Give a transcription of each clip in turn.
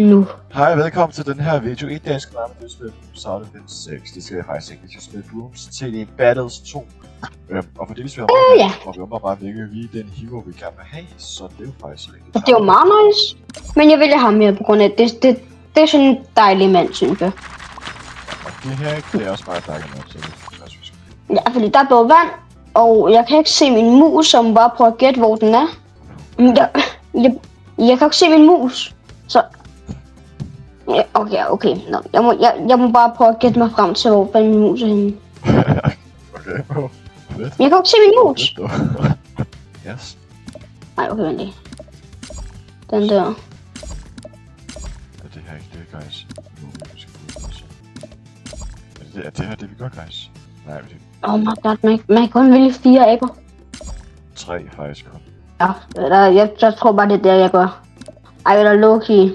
nu. Hej, velkommen til den her video. I dag skal vi spille Tower Defense 6. Det skal jeg faktisk ikke. Vi skal spille Brooms TD Battles 2. Og for det vi spiller hvor vi bare hvilke vi den hero vi gerne vil have. Så det er jo faktisk rigtig. Det er jo meget nice. Men jeg vælger ham her på grund af, det er sådan en dejlig mand, synes jeg. Og det her, det er også bare dejligt nok, så det er også vi skal. Ja, fordi der er både vand, og jeg kan ikke se min mus, som bare prøver at gætte, hvor den er. Jeg kan ikke se min mus, så... Ja, okay. Nå, jeg må bare prøve at gætte mig frem til, hvor min mus er henne. Okay, bro. Fedt. Jeg kan ikke se min mus. Yes. Nej, okay, vent lige. Den der. Er det her ikke det, guys? Er det her det, vi gør, guys? Nej, det Oh my god, man kan kun vælge 4 aber. 3 faktisk kun. Ja, jeg tror bare, det er der, jeg gør. Ej, eller Loki.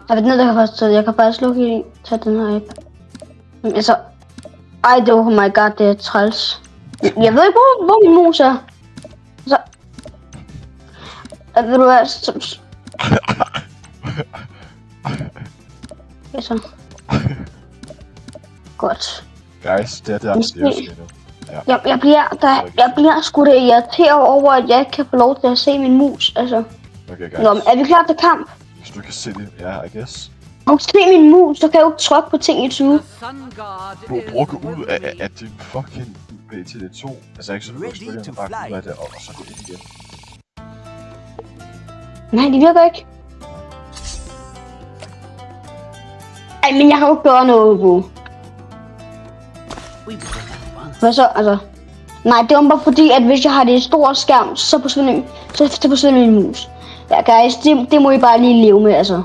Jeg ved ned, jeg kan faktisk Loki tage den her abe. Men altså... Ej, det oh my god, det er træls. Jeg ved ikke, hvor min mus er. Så... Ved du hvad, så... Godt. Guys, det er det, Ja. Jeg bliver sgu da irriteret over, at jeg ikke kan få lov til at se min mus, altså. Okay, guys. Nå, men er vi klar til kamp? Hvis du kan se det, ja, I guess. Og se min mus, så kan jeg jo trykke på ting i 20. Brug ud af din fucking BTD2. Altså ikke så du kan spille bare ud af det, og så gå ind igen. Nej, det virker ikke. Ej, men jeg har jo ikke gjort noget, bro. Hvad så, altså? Nej, det var bare fordi, at hvis jeg har det i stor skærm, så forsvinder min mus. Ja, guys, det må I bare lige leve med, altså.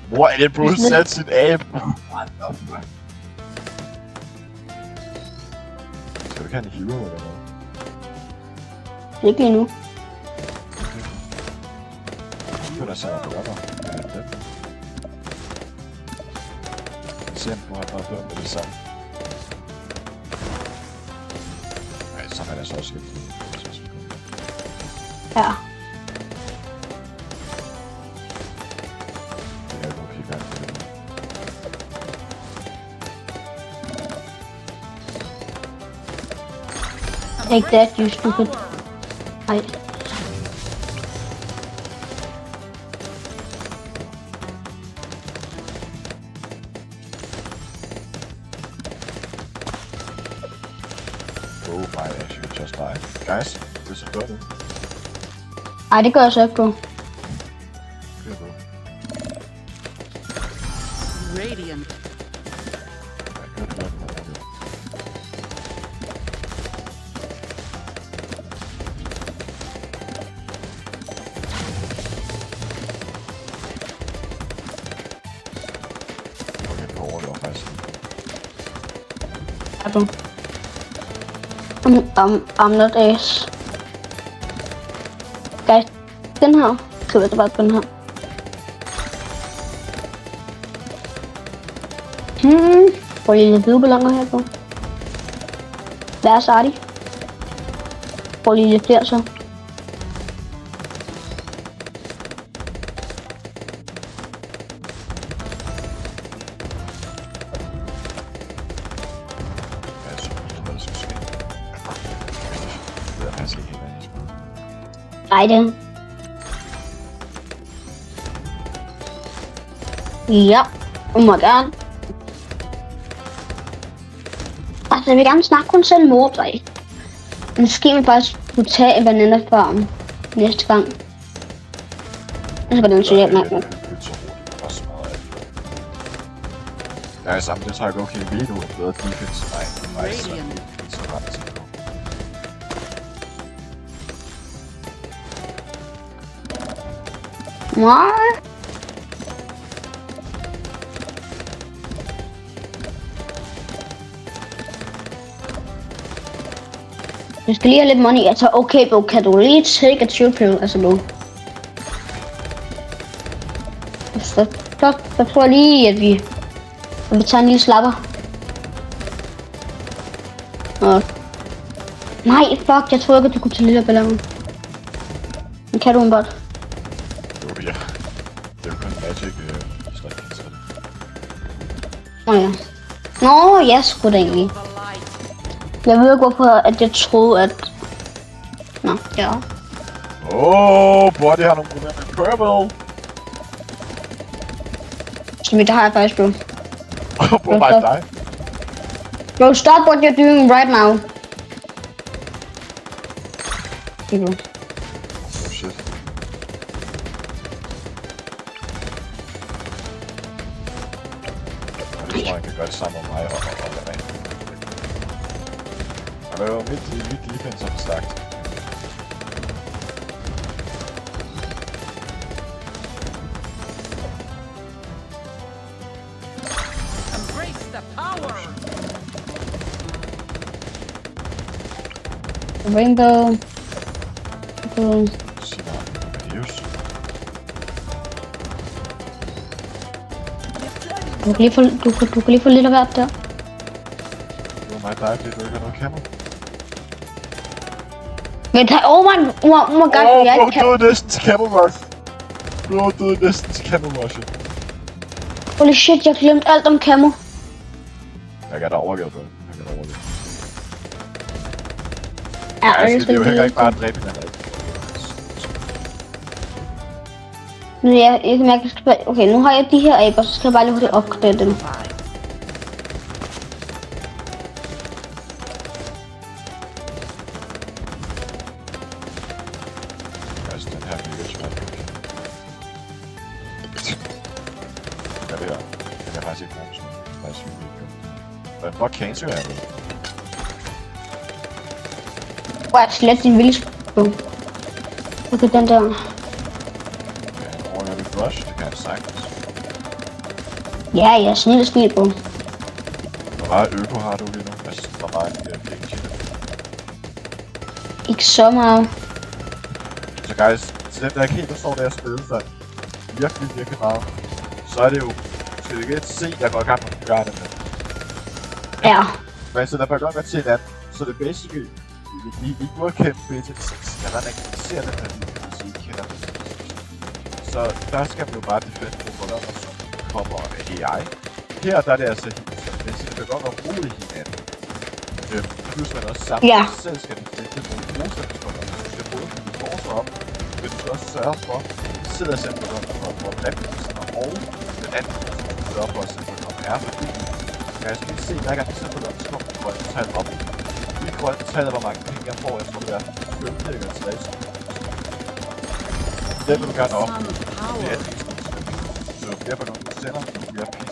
Hvor er det, bro? Sat sit abe. What the fuck? Skal du ikke have en hero eller noget? Ikke lige nu. Okay. Jeg føler, jeg sætter på rømmer. Se om du har bare dømt med det samme. Nej, så er det så også helt. Ja. Det er jo helt godt. Take that, you stupid. Ej. Oh my, actually just died. Guys, this is good. Ej, det gør jeg så ikke, bro. Okay, bro. Radiant. Okay, på over det var faktisk. Ja, bro. I'm not ace. Guys, den her. Så ved du bare den her. Prøv lige lidt hvide balloner her på. Hvad er Sardi? Prøv lige lidt flere så. Ej, det. Ja, må gerne. Altså, jeg vil gerne snakke kun selv mordrig. Måske vi faktisk kunne tage en bananafarm næste gang. Så går den så hjem med. Ja, sammen det tager jeg okay video og bedre defense. Nej, så ret til det. Nej. Jeg skal lige have lidt money. Altså, okay, bro, kan du lige take a chill pill? Altså, bro. Så tror jeg lige, at vi tager en lille slapper. Og... Nej, fuck, jeg troede ikke, at du kunne tage lille ballon. Det kan du en bot. Jo, ja. Det er jo kun magic strategi til det. Ja. Nå, jeg skulle da egentlig. Jeg ved ikke hvorfor, at jeg troede, at... Nå, ja. Body har nogle problemer med purple. Så det har jeg faktisk, bro. Bro, bare dig. Bro, stop what you're doing right now. Okay, bro. Oh shit. Jeg tror, han kan gøre det samme med mig og Lana. Og det var mit defense er for stærkt. Embrace the power. Rainbow. Boom. Sig mig, Adios. Du kan lige få lidt af hvert der. Det var mig dig, fordi du ikke har noget camo. Men oh my god, jeg bro, kan... du er næsten til camo rush. Bro, du er næsten til camo rush. Holy shit, jeg glemte alt om camo. Jeg kan da overgive på det. Ja, Det er jo heller ikke bare at dræbe hinanden. Nu jeg kan mærke, at jeg skal bare... Okay, nu har jeg de her aber, så skal jeg bare lige hurtigt opgradere dem. Altså, den her bliver svært. Ja, det her. Den kan faktisk ikke bruge sådan noget. Det er faktisk virkelig godt. Hvor cancer er det? Hvor er slet din vilje. Okay, den der. Ja, over jeg vil brush, det kan jeg sagtens. Ja, jeg er snil, bro. Hvor meget øko har du lige nu? Altså, hvor meget penge tjener du? Ikke så meget. Så guys, til dem der ikke helt forstår det her spil, så virkelig meget, så er det jo, skal vi ikke se, jeg går i gang med at gøre det med. Ja. Men så der bør godt være til hinanden, så det er basically, vi burde kæmpe beta 6, jeg ved ikke, vi ser den her video, hvis I ikke kender det. Så der skal man jo bare defende på, hvordan der så kommer AI. Her der er det altså helt, men så det bør godt være roligt hinanden. Plus man også sammen selv skal defende nogle modsætningspunkter, så du skal både kunne forsvar op, men du skal også sørge for, at du sidder selv på grund af hvor dræbningsen og den anden sørger for at sætte på grund af fordi jeg skal lige se, hver gang jeg sætter på grund, så kommer det grønne tal op. De grønne tal er, hvor mange penge jeg får, jeg tror det er 15 eller 60. Det vil du gerne op. Det er det. Så jo flere på grund du sender, jo flere penge.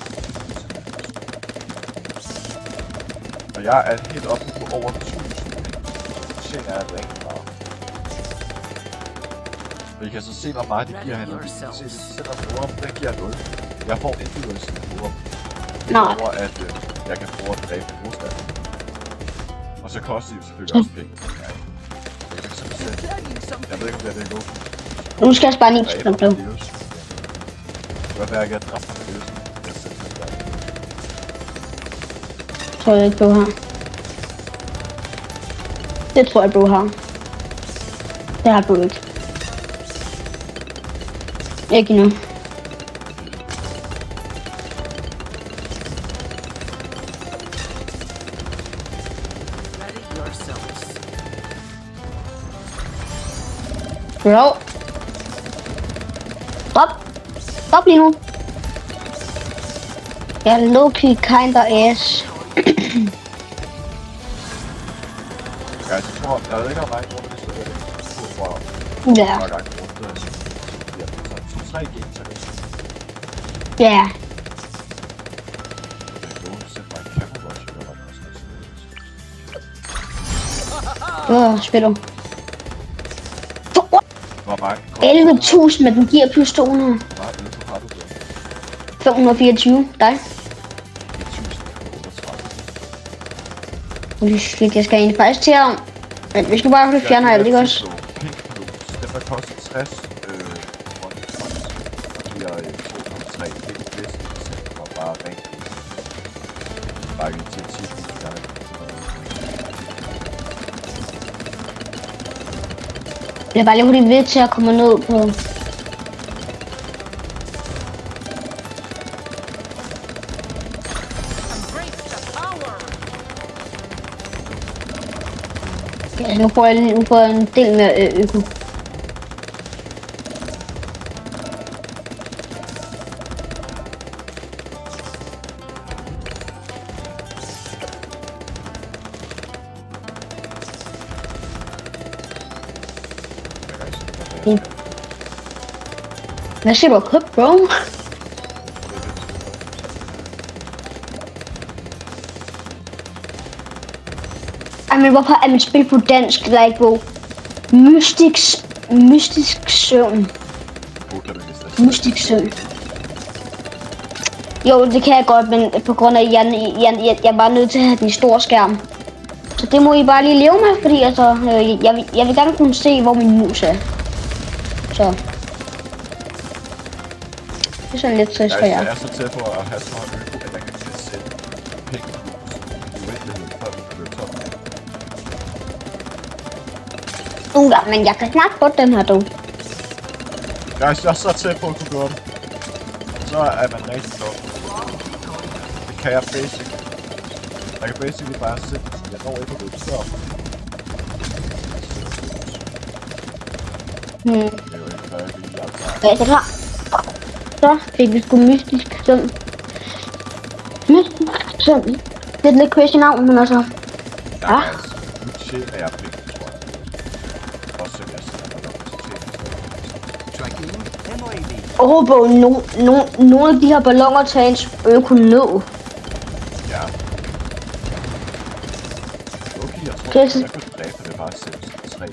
Og jeg er helt oppe på over 1000 penge. Det tjener jeg rigtig meget. Og I kan så se, hvor meget det giver hende. I kan se, hvis I sender bruger, den giver 0. Jeg får individuelt sin bruger. Det over, at jeg kan bruge at dræbe modstand. Og så koster det jo selvfølgelig også penge. Jeg ved ikke, om det er det gode. Nu skal jeg spare 9 sekunder på. Det kan være, at jeg dræber med det. Tror jeg ikke, du har. Det tror jeg, du har. Det har du ikke. Ikke nu. Ready yourselves. Bro. Stop lige nu. Jeg er low-key kinda ass. Jeg ved ikke, om mange grunde det står det. Ja. Hvor mange grunde det er. Så 3 games, så kan Ja. jeg sætte mig en camera rush, eller hvad der også. Spiller. Hvor mange 11.000, men den giver plus 200. Hvor meget øl har du der? 524. Dig? 1038. Holy shit, jeg skal egentlig faktisk til at... Men vi skal bare fjerne alt, ikke også? Pink Plus, den der koster 60 og giver 2,3. Det er det bedste procent for bare rent. Bare ikke til 10.000 gange. Jeg er bare lige hurtigt ved til at komme ned på... Embrace the power. Ja, nu får jeg en del mere øko. Hvad siger du, køb, bro? Men hvorfor er mit spil på dansk, like, bro? Mystisk søvn. Mystisk søvn. Jo, det kan jeg godt, men på grund af, at jeg var nødt til at have den store skærm. Så det må I bare lige leve med, fordi altså, jeg vil gerne kunne se, hvor min mus er. Så. Det er sådan lidt trist for jer. Jeg er så tæt på at have så meget øko, at jeg kan til at sætte penge i uendelighed, før vi kan løbe tom. Ja, men jeg kan snart få den her, du. Guys, jeg er så tæt på at kunne gøre det. Så er man rigtig godt. Det kan jeg basic. Jeg kan basically bare sætte, jeg når ikke at løbe stop. Det er jo ikke færdigt, jeg er klar. Ja, det er klar. Så fik vi sgu mystisk søvn. Mystisk søvn. Det er et lidt crazy navn, men altså... Ja, altså, nu tjener jeg penge, tror jeg. Også som jeg sætter mig op til Bro, nogle af de her balloner tager ens øko ned. Ja. Okay, jeg tror, Okay, jeg kunne dræbe det bare selv 3.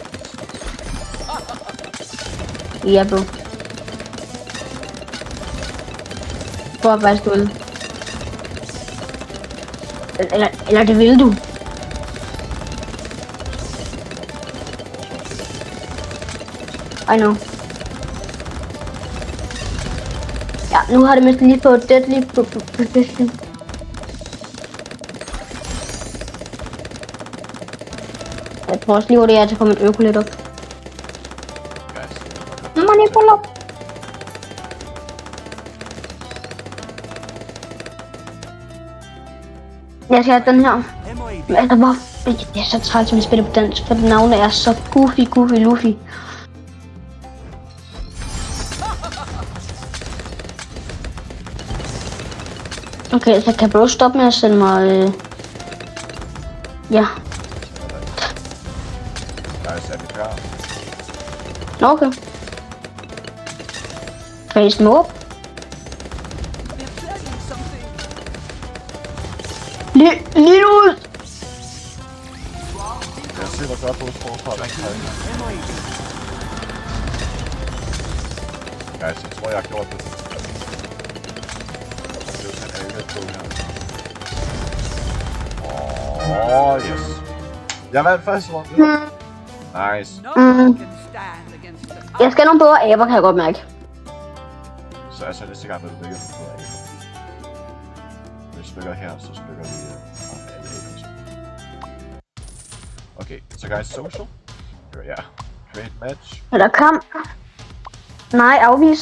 Ja, bro. Prøv at være stille. Eller det vil du. I know. Ja, nu har det mindst lige fået deadly position. Jeg tror også lige, hvor det er til at komme et øko lidt op. Nu må lige pull op. Jeg skal have den her. Men altså, hvor... Det er så træt, at vi spiller på dansk, for navnet er så goofy, Luffy. Okay, så kan bro stoppe med at sende mig... Ja. Guys, er vi klar? Nå, okay. Kan I små op? They're planning something. Lige ud! Jeg ser dig godt både forsvar og angrebet. Guys, jeg tror, jeg har gjort det. Det er jo sådan, at jeg på her. Yes. Jeg vandt første runde. Nice. No one can stand against the power. Jeg skal nogle bedre aber, kan jeg godt mærke. Så altså næste gang, når du lægger den på af. Hvis vi spiller her, så spiller vi alle abers. Okay, så guys, social. Ja, create match. Eller kamp. Nej, afvis.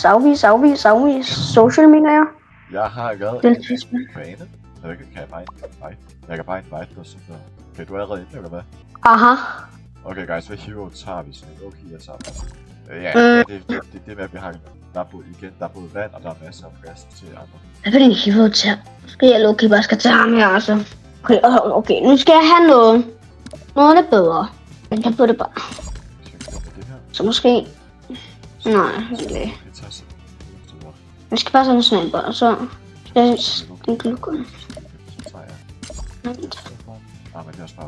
Social, mener jeg. Jeg har været Det er en tidspunkt. fane. Så kan jeg bare invite. Jeg kan bare invite dig, så der. Okay, du er allerede inde, eller hvad? Aha. Okay guys, hvad hero tager vi så? Okay, jeg tager bare. Ja, det med, at vi har der er både igen, der er både vand, og der er masser af plads til andre. Hvad vil I hive til? Skal jeg lukke, bare skal tage ham her, altså. Okay, nu skal jeg have noget. Noget lidt bedre. Jeg kan få det bare. Hvis vi kan gøre det her. Så måske... Nej, okay. Vi tager så. Jeg skal bare sådan en sniper, og så... Skal jeg stikke lukken. Så tager jeg. Nej, men det er også bare...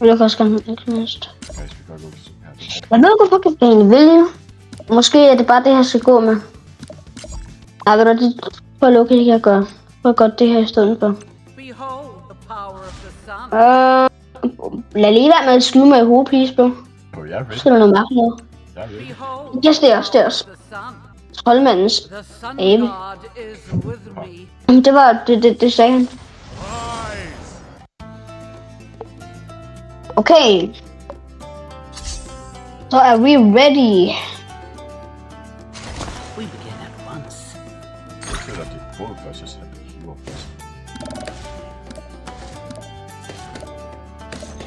Jeg kan også gerne have det mindst. Guys, vi gør lukke sådan her. Jeg ved godt, hvad jeg egentlig vil. Måske er det bare det, jeg skal gå med. Ej, ved du, det prøv at lukke, det kan jeg gøre. Prøv godt det her i stedet for. Behold the power of the sun. Lad lige være med at skyde mig i hovedet, please, bro. På jer, Så er der noget mærkeligt noget. Jeg er ready. Behold Yes, det er også, det er også. the sun. Troldmandens. The sun Abe. god is with me. Det var, det sagde han. Okay. Så er we ready. We begin at once. Jeg føler, det er både først, så jeg hiver først.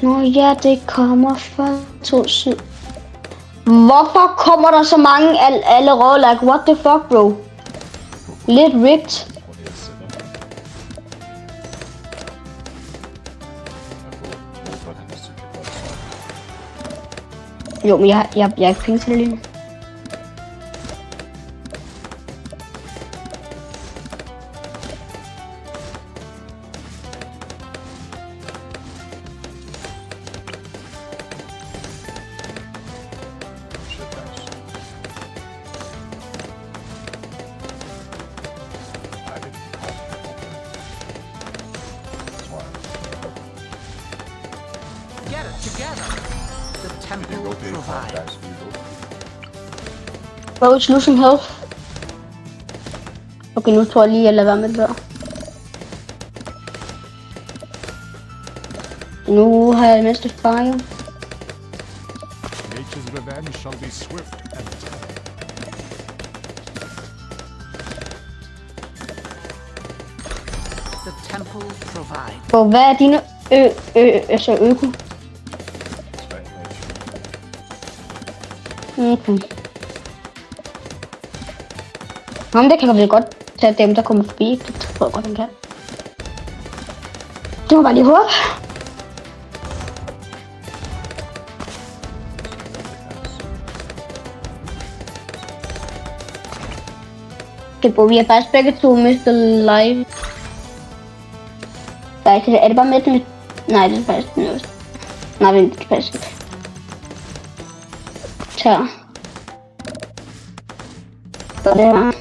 Nå ja, det kommer fra 2000. Hvorfor kommer der så mange allerede? Like, what the fuck, bro? Lidt ripped. Prøv lige at sætte op. Jeg får den næste type godt så. Jo, men jeg er ikke penge til det lige nu. Get it together. The temple provides. Roach, lose some health. Okay, nu tror jeg lige, jeg lader være med det der. Nu har jeg det mindste fire. Nature's revenge shall be swift and terrible. The temple provides. Og hvad er dine altså øko? Okay. Jamen, det kan vi godt tage dem, der kommer forbi. Det tror jeg godt, han kan. Det må bare lige håbe. Okay, vi har faktisk begge to mistet live. Er det bare med den? Nej, det er faktisk den øverste. Nej, vent, det er faktisk ikke. Så. Så det her.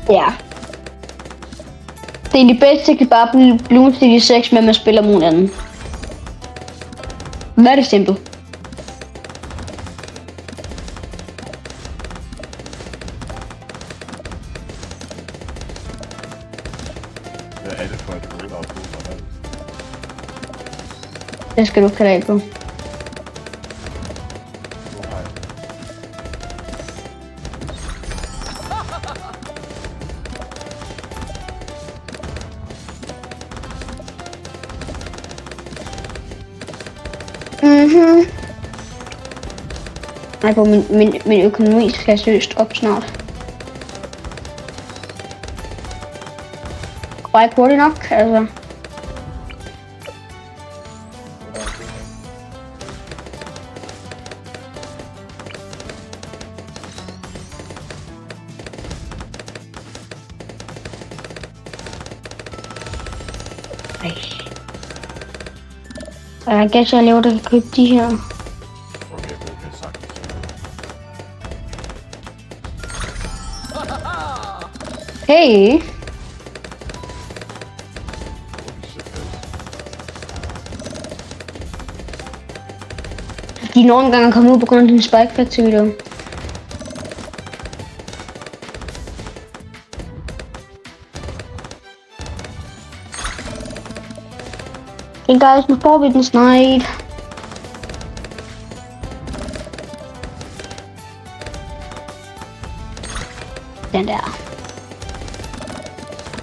Ja. Det er de bedste, kan bare blive Bloons City 6, men man spiller mod anden. Hvad er det simpelt? Hvad er det for et hoved, der er på for alt? Det skal du ikke have af på. Nu har jeg det. Nej, på min økonomi skal seriøst op snart. Går ikke hurtigt nok, altså. Jeg gætter, jeg laver, der kan købe de her. Okay, okay, sagtens. Hey! Holy shit, guys. De er nogle gange kommet ud på grund af din Spike Factory video. Hey guys, nu får vi den snart. Den der.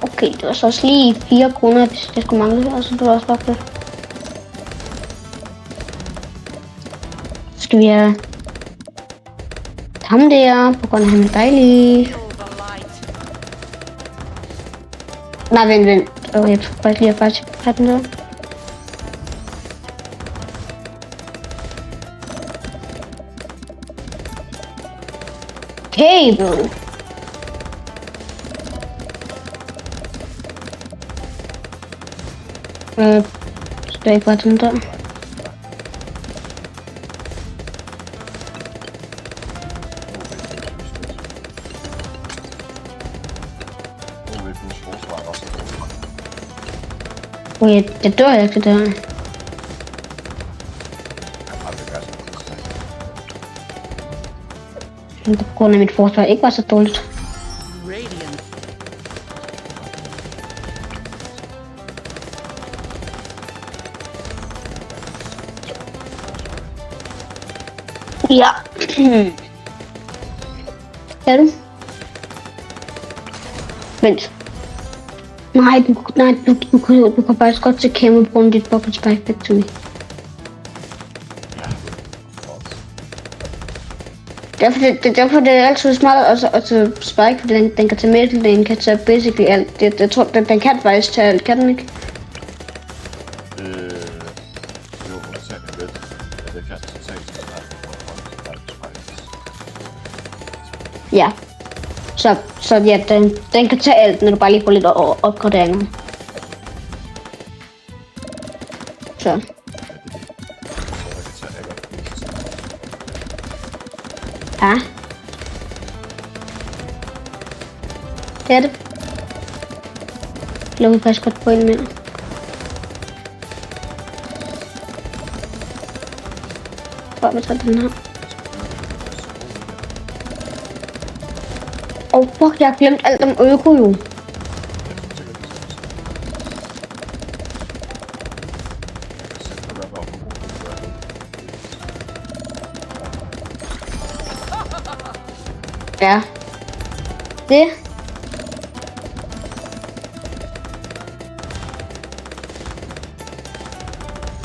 Okay, det var så også lige 4 kroner, hvis det skulle mangle, og så det var også bare det. Så skal vi have ham der, på grund af han er dejlig. Feel the light. Nej, vent. Okay, jeg tror faktisk lige, at jeg faktisk har den der. Okay, bro. Skal jeg ikke bare den der? Okay, det dør jeg ikke, det der. Men på grund af mit forsvar ikke var så dårligt. Radiant. Ja. Kan du? Vent. Nej, du kan faktisk godt til Camo bruge dit Bucket Spike Factory. Derfor det er altid smart at tage Spike, fordi den kan tage med, den kan tage basically alt. Jeg tror, den kan faktisk tage alt, kan den ikke? Jo, undtagen lidt. Ja, det kan så tage til Ja. Så ja, den kan tage alt, når du bare lige får lidt opgraderinger. Så. Ja. Det er det. Jeg vil faktisk godt på en mere. Hvor vi tager den her. Fuck, jeg har glemt alt om øko jo. Ja. Det.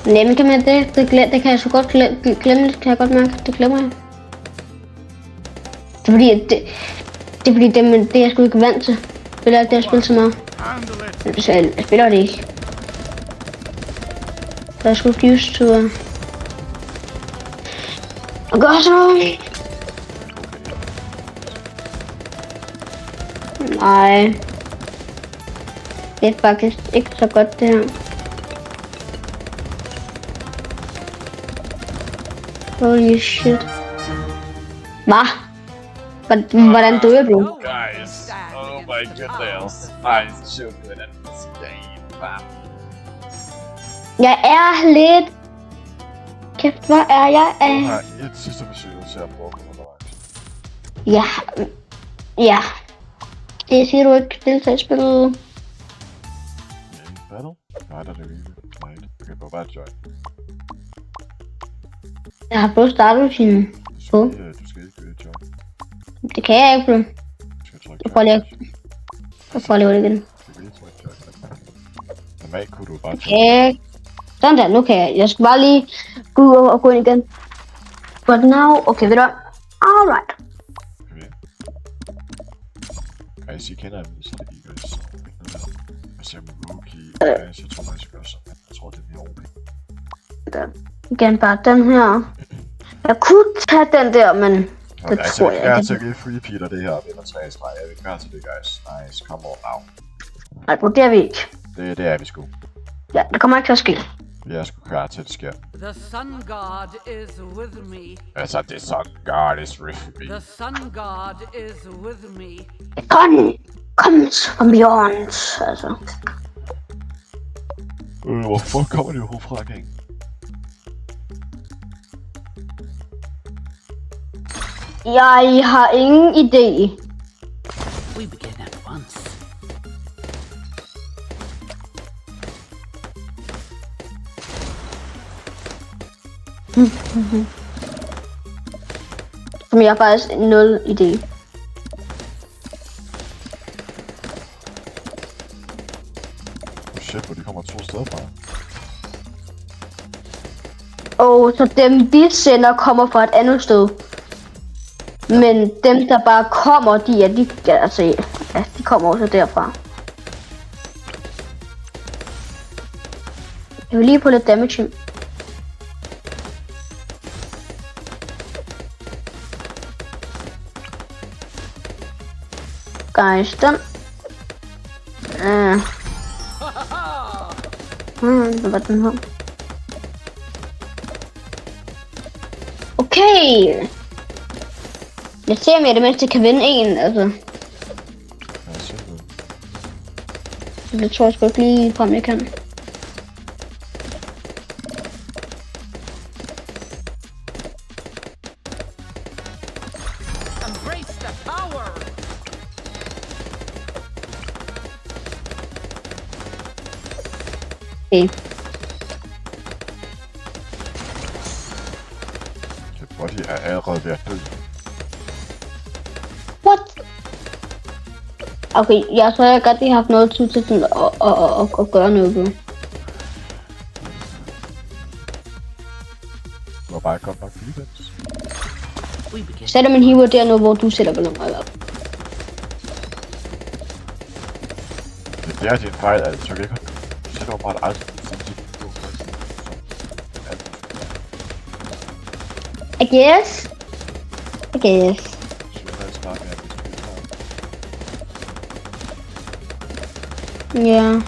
Nemt kan man det. Det kan jeg så godt glemme. Det kan jeg godt mærke. Det glemmer jeg. Det er fordi, det er fordi det er jeg sgu ikke vant til. Jeg vil ikke det at spille så meget. Så jeg spiller det ikke. Så jeg sgu ikke used to at gøre sådan noget. Nej. Det er faktisk ikke så godt det her. Holy shit. Hvad? Hvordan døde du? Guys, oh my goodness. I should win at this game. Jeg er lidt... Kæft, hvor er jeg af? Jeg har et sidste forsøg til at prøve at komme undervejs. Ja. Ja. Det siger du ikke deltage i spillet. Battle? Nej, der er det ikke. Nej, okay, bare join. Jeg har både startet sin på. Du skal ikke join. Det kan jeg ikke, bro. Du skal trykke Jeg prøver lige det igen. Normalt kunne du bare Okay. Sådan der, nu kan jeg. Jeg skal bare lige gå ud og gå ind igen. But now, okay, ved du hvad? Alright. Okay. Guys, I kender min strategi, guys. Jeg ser med rookie, guys, jeg tror, jeg skal gøre sådan. Jeg tror, det er mere OP. Igen bare den her. Jeg kunne tage den der, men det Altså, tror jeg jeg vil ikke. gerne til at free Peter det her, vinder 3 streg. Jeg vil gerne til det, guys. Nice, come on now. Nej, bro, det er vi ikke. Det er vi sgu. Ja, det kommer ikke til at ske. Vi er sgu klar til, at det sker. The sun god is with me. Altså, the sun god is with me. The sun god is with me. Gun comes from beyond, altså. Hvor fuck kommer det overhovedet fra, gang? Jeg har ingen idé. We begin at once. Som jeg har faktisk nul idé. Shit, hvor de kommer 2 steder fra. Så dem vi sender kommer fra et andet sted. Men dem der bare kommer, de kommer også derfra. Jeg vil lige på lidt damage. Guys, den. Hvad var den her? Okay. Jeg ser om jeg det mindste kan vinde en, altså. Ja, simpelthen. Det tror jeg sgu ikke lige på, om jeg kan. Embrace the power. Okay. Okay, body Jeg er allerede ved at dø. What? Okay, jeg tror jeg godt, de har haft noget tid til sådan at gøre noget på. Du har bare godt nok defense. We begin. Sætter min hiver dernede, hvor du sætter balloner op. Det er din fejl, altså. Så kan ikke du sætter bare aldrig sådan dit niveau. I guess. Så er det altså bare mere, hvis du ikke har. Ja.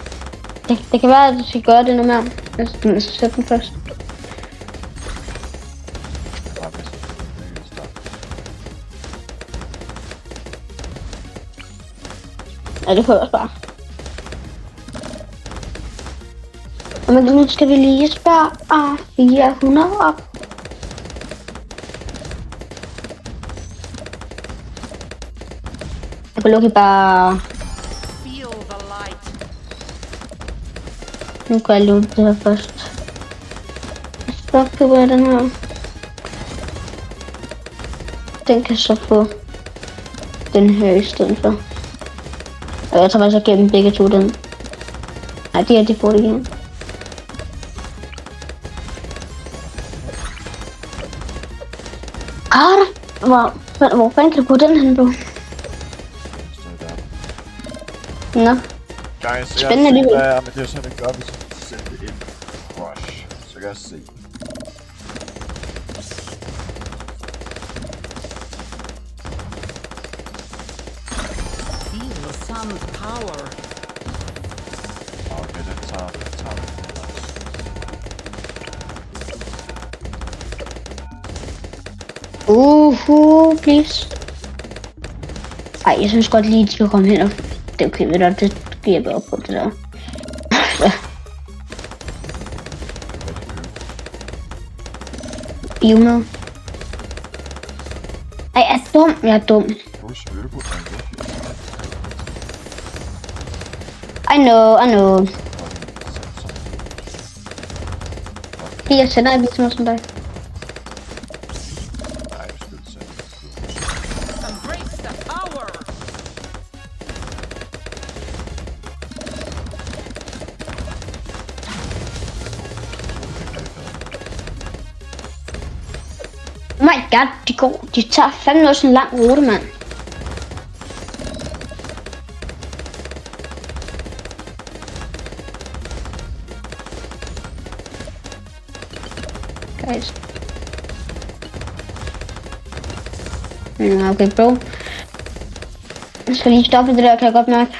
Det kan være, at du skal gøre det noget mere. Jeg skal sætte den først. Bare hvis du ikke starte. Ja, det kunne jeg også bare. Men nu skal vi lige spare 400 op. Jeg kan lukke bare... Feel the light. Nu kan jeg lukke det her først. Så køber jeg den her. Den kan så få den her i stedet for. Og jeg tager faktisk igennem begge to den. Nej, det er de får det igen. Hvor fanden kan du gå den hen på? Nå, Guys, spændende alligevel. Ja, men det er sådan, det gør, hvis vi sender det ind. Rush. Så kan jeg se. Feel the sun's power. Okay, den tager vi. Please. Ej, jeg synes godt lige, at de skal komme hen og... Det er okay, ved du, det giver jeg bare op på det der. Biomed. Ej, jeg er dum. Jeg er dum. Du er svøbe, I know. Jeg sender en lille som dig. Nej, vi skal sende. Embrace the power. Oh my god, de tager fandme også en lang rute, mand. Guys. Okay, bro. Jeg skal lige stoppe det der, kan jeg godt mærke.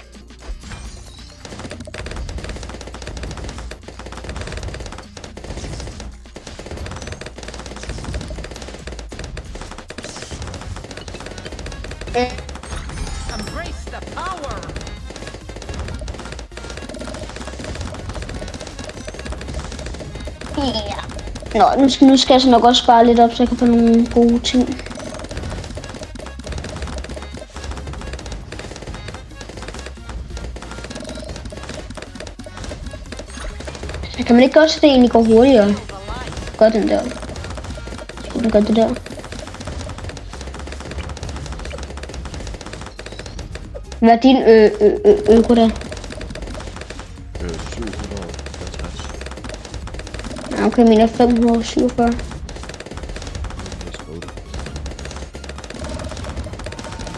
Embrace the power. Ja. Nå, nu skal jeg så nok også spare lidt op, så jeg kan få nogle gode ting. Så kan man ikke også det egentlig går hurtigere? Feel the light. Gør den der. Den gør det der. Hvad er din øko der? 750. Ja, okay, min er 547.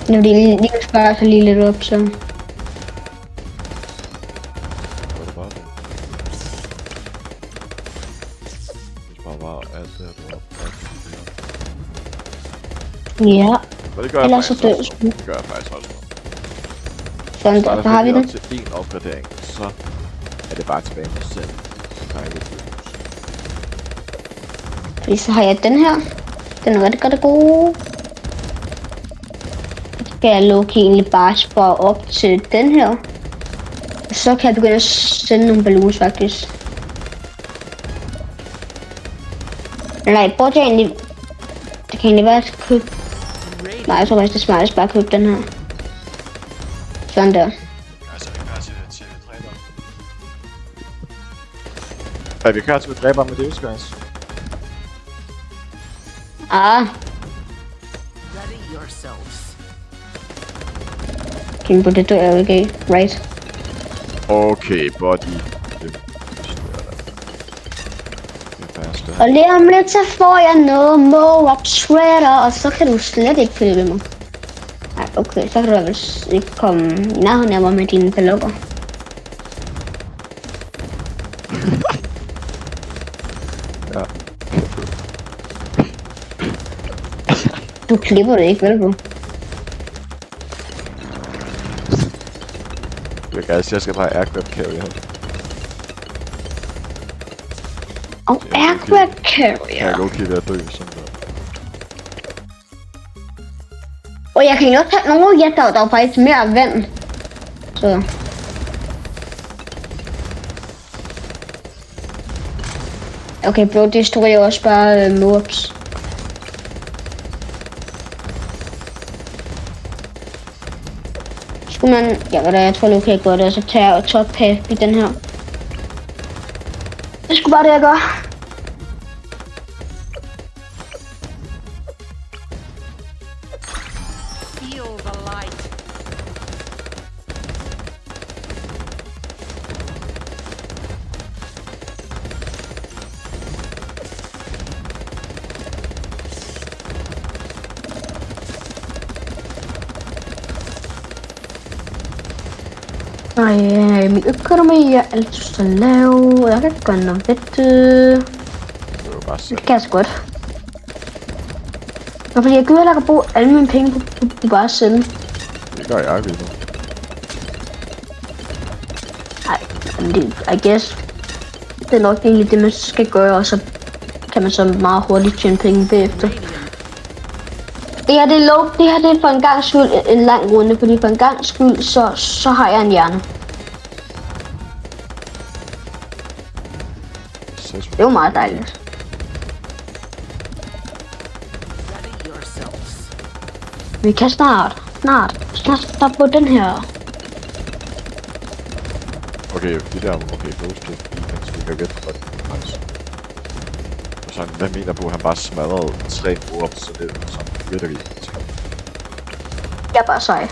Nu er det lige sparer sig lige lidt op, så. Var det bare det? Hvis bare var alt det her, du har prøvet. Ja, Men det gør jeg ellers så faktisk dør også. jeg. Det gør jeg faktisk også. Sådan der, så har vi den. Til en opgradering, så er det bare tilbage på selv. Så kan jeg lidt fokus. Fordi så har jeg den her. Den er rigtig godt god. Så skal jeg lukke egentlig bare spare op til den her. Så kan jeg begynde at sende nogle ballons faktisk. Nej, burde jeg egentlig... Det kan egentlig være, at jeg skal købe... Nej, jeg tror faktisk, det er smartest bare at købe den her. Sådan der. Altså, vi er klar til dræber. Er vi klar til at dræbe med det, guys? Ah, yourselves. Can put it to LG, right? Okay, buddy. Det er fast der. Og lige om lidt, så får jeg noget Moab Shredder, og så kan du slet ikke følge mig. Nej, okay, så kan du vel ikke komme i nærheden af mig med dine pelukker. Ja. Du klipper det ikke, vel, bro? Jeg skal bare airgrab carry her. Og Airgrab Carrier. Jeg er okay ved at dø sådan der. Og jeg kan jo også tage nogle, ja, der er faktisk mere vand. Så. Okay, bro, det står jo også bare mobs. Skulle man... Ja, hvad der, jeg tror, okay, godt, og så tager jeg top path i den her. Det skulle bare det, jeg gør. Feel the light. Ej, min økonomi er alt så lav, og jeg kan gøre noget ved det. Det var bare Det selv. kan jeg så godt. Og fordi jeg gider heller ikke bruge alle mine penge på bare at sælge. Det gør jeg lige nu. Ej, I guess. Det er nok egentlig det, man skal gøre, og så kan man så meget hurtigt tjene penge bagefter. Det her, det er for en gang skyld en lang runde, fordi for en gang skyld, så har jeg en hjerne. Det er jo meget dejligt. Ready yourselves. Vi kan snart stoppe på den her. Okay, de der, okay, ghost defense, vi kan gætte på det. Og sådan, hvad mener på, at han bare smadrede 3 ord, så det er sådan virkelig. Jeg er bare sej. I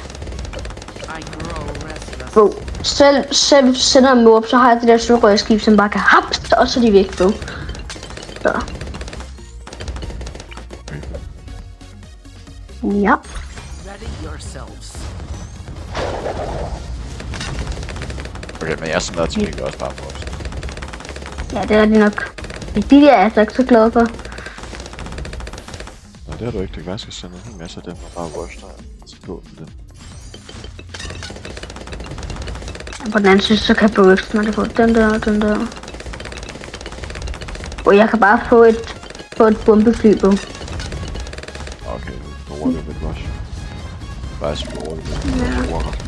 grow restless. Bro, selv sender jeg op, så har jeg det der sølvrøgskib, som bare kan haps, og så er de væk, bro. Så. Ja. Ready yourselves. Okay, men jeg smadrer til ikke også bare på os. Ja, det er det nok. De der er jeg altså ikke så glad for. Nej, det har du ikke. Det kan være, jeg skal sende en hel masse af dem, og bare rush dig på dem. På den anden side, så kan jeg bruge ekstra, man kan få den der og den der. Og jeg kan bare få et bombefly på. Okay, nu bruger det med rush. Bare spore det med rush.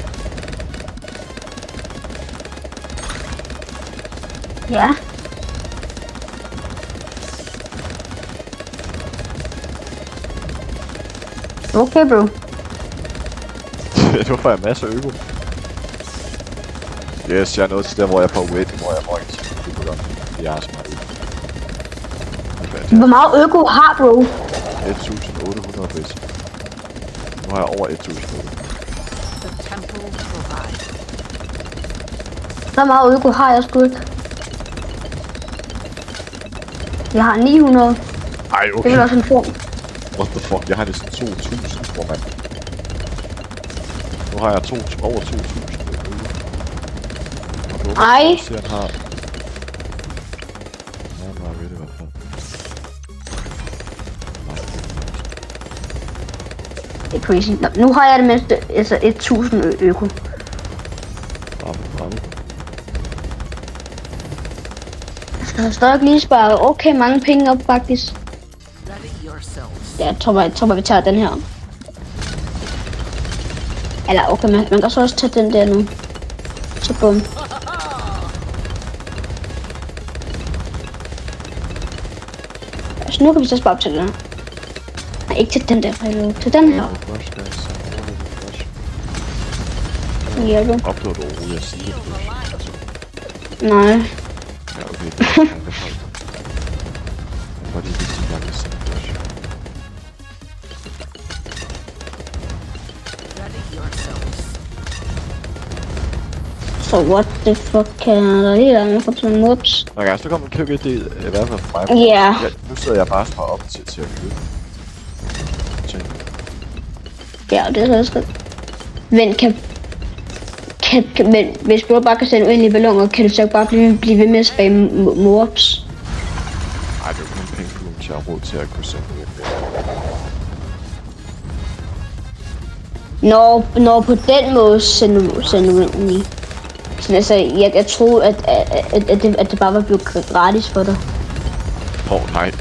Ja. Okay, bro. Nu får jeg masser af øko. Yes, jeg er nået til der, hvor jeg er på wait, hvor jeg får ikke det på godt. Jeg har smart øko. Hvor meget øko har bro? 1800 base. Nu har jeg over 1800. The temple provides. Hvor meget øko har jeg sgu ikke? Jeg har 900. Ej, Det okay. er også en form. What the fuck? Jeg har næsten 2000, tror man. Nu har jeg over 2000. Ej. Jeg ser, han har... Ja, meget ved det i hvert fald. Det er crazy. Nå, nu har jeg det mindste, altså 1000 øko. Bravo. Jeg har stadig lige sparet okay mange penge op, faktisk. Ready yourselves. Ja, jeg tror, vi tager den her. Eller okay, man kan så også tage den der nu. Så bum. Så nu kan vi så spare op til den her. Nej, ikke til den der, til den her. Rush, guys. Ja, du. Oplever du overhovedet at sige det? Nej. Ja, okay. Det er godt. Men hvor er det vigtigt, at jeg kan sende rush? Så what the fuck kan der lige være med for sådan mods? Nå guys, nu kommer en klog idé, i hvert fald for mig. Ja. Nu sidder jeg bare og sparer op til at købe. Ja, det er så skidt. Men men hvis du bare kan sende uendelige balloner, kan du så bare blive ved med at spamme mobs? Ej, det er jo kun penge på til at have råd til at kunne sende det. Når på den måde sende uendelige. Så altså, jeg troede, at det bare var blevet gratis for dig. Nej.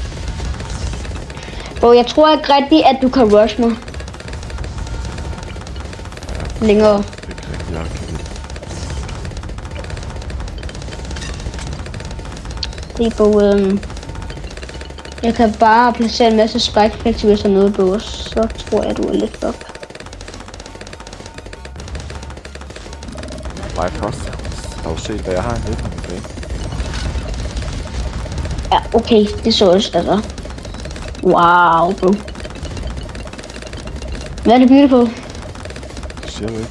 Bro, jeg tror ikke rigtigt, at du kan rush mig. Længere. Det kan jeg ikke lide. Det er på, jeg kan bare placere en masse spike effektiver som noget, bro, så tror jeg, du er lidt fuck. Nej, fuck. Har du set, hvad jeg har i midten af min bane? Ja, okay, det så også, altså. Wow, bro. Hvad er det beautiful? Det siger du ikke.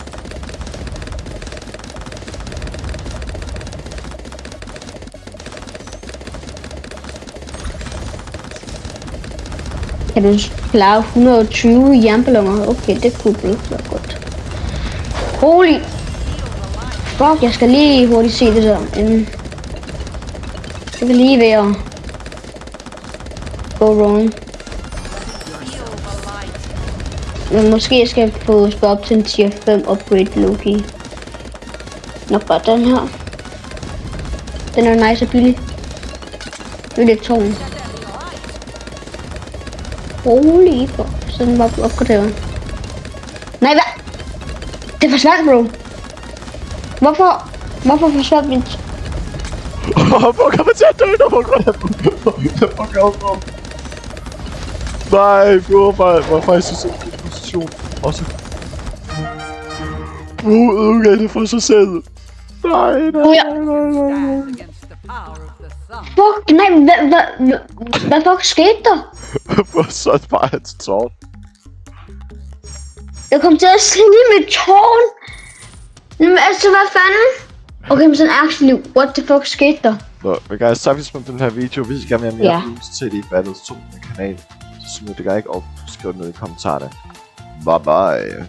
Kan du klare 120 jernballoner? Okay, det kunne blive så godt. Holy! Fuck, jeg skal lige hurtigt se det der. Det kan lige være go wrong. Men måske jeg skal få spare op til en tier 5 upgrade Loki. Nok bare den her. Den er nice og billig. Det er lidt tung. Holy fuck, så den var opgraderet. Nej, hvad? Det forsvandt, bro. Hvorfor forsvandt mit... Hvor kommer til at dø, når man går der? Nej, bro, var faktisk i sådan en position. Også... Okay, det får sig selv. Nej. Stand against the power of the sun. Fuck, nej, hvad fuck skete der? Hvor så er det bare hans tårn. Jeg kom til at slinge mit tårn. Jamen altså, hvad fanden? Okay, men sådan actually, what the fuck skete der? Nå, men guys, tak hvis man den her video. Hvis I gerne vil have mere Ja. views til de Battles 2 på min kanal, så smid det ikke op. Skriv det ned i kommentarerne. Bye bye.